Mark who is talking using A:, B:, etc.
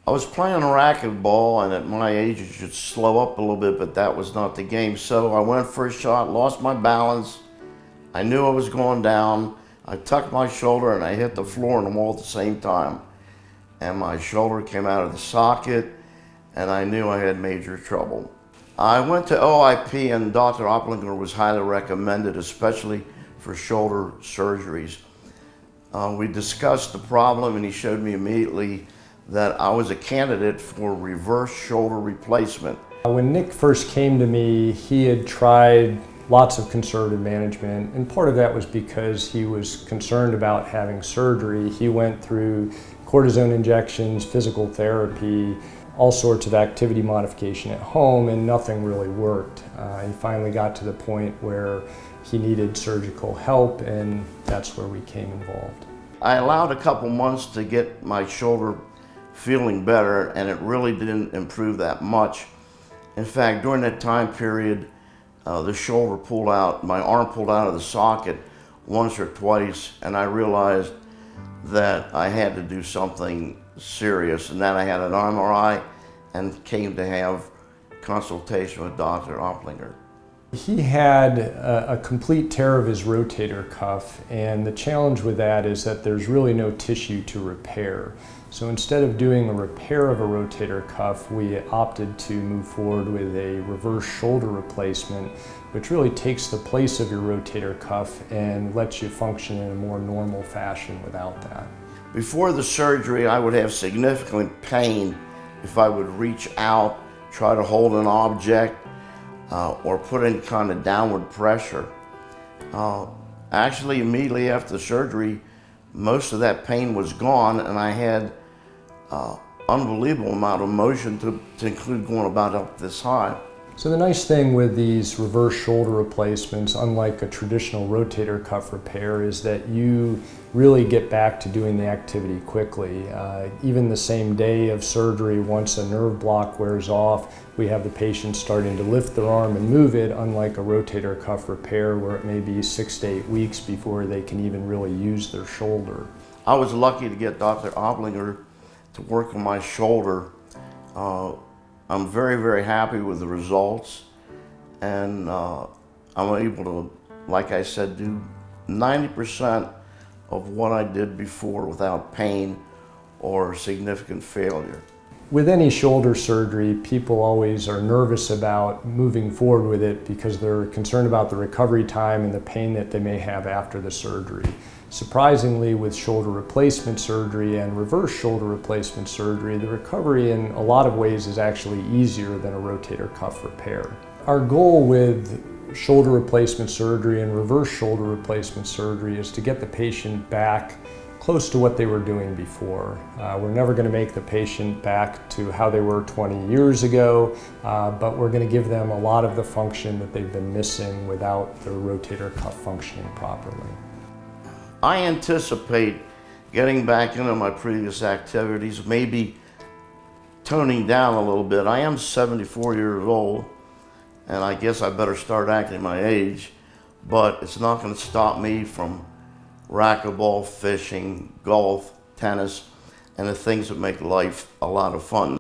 A: I was playing racquetball, and at my age, you should slow up a little bit, but that was not the game. So I went for a shot, lost my balance. I knew I was going down. I tucked my shoulder and I hit the floor and the wall at the same time. And my shoulder came out of the socket, and I knew I had major trouble. I went to OIP, and Dr. Oplinger was highly recommended, especially for shoulder surgeries. We discussed the problem, and he showed me immediately that I was a candidate for reverse shoulder replacement.
B: When Nick first came to me, he had tried lots of conservative management, and part of that was because he was concerned about having surgery. He went through cortisone injections, physical therapy, all sorts of activity modification at home, and nothing really worked. He finally got to the point where he needed surgical help, and that's where we came involved.
A: I allowed a couple months to get my shoulder feeling better, and it really didn't improve that much. In fact, during that time period, the shoulder pulled out, my arm pulled out of the socket once or twice, and I realized that I had to do something serious. And then I had an MRI and came to have consultation with Dr. Oplinger.
B: He had a complete tear of his rotator cuff, and the challenge with that is that there's really no tissue to repair. So instead of doing a repair of a rotator cuff, we opted to move forward with a reverse shoulder replacement, which really takes the place of your rotator cuff and lets you function in a more normal fashion without that.
A: Before the surgery, I would have significant pain if I would reach out, try to hold an object, or put in kind of downward pressure. Actually, immediately after the surgery, most of that pain was gone, and I had unbelievable amount of motion to include going about up this high.
B: So the nice thing with these reverse shoulder replacements, unlike a traditional rotator cuff repair, is that you really get back to doing the activity quickly. Even the same day of surgery, once a nerve block wears off, we have the patient starting to lift their arm and move it, unlike a rotator cuff repair where it may be 6 to 8 weeks before they can even really use their shoulder.
A: I was lucky to get Dr. Oplinger to work on my shoulder. I'm very, very happy with the results, and I'm able to, like I said, do 90% of what I did before without pain or significant failure.
B: With any shoulder surgery, people always are nervous about moving forward with it because they're concerned about the recovery time and the pain that they may have after the surgery. Surprisingly, with shoulder replacement surgery and reverse shoulder replacement surgery, the recovery in a lot of ways is actually easier than a rotator cuff repair. Our goal with shoulder replacement surgery and reverse shoulder replacement surgery is to get the patient back close to what they were doing before. We're never going to make the patient back to how they were 20 years ago, but we're going to give them a lot of the function that they've been missing without their rotator cuff functioning properly.
A: I anticipate getting back into my previous activities, maybe toning down a little bit. I am 74 years old, and I guess I better start acting my age, but it's not going to stop me from racquetball, fishing, golf, tennis, and the things that make life a lot of fun.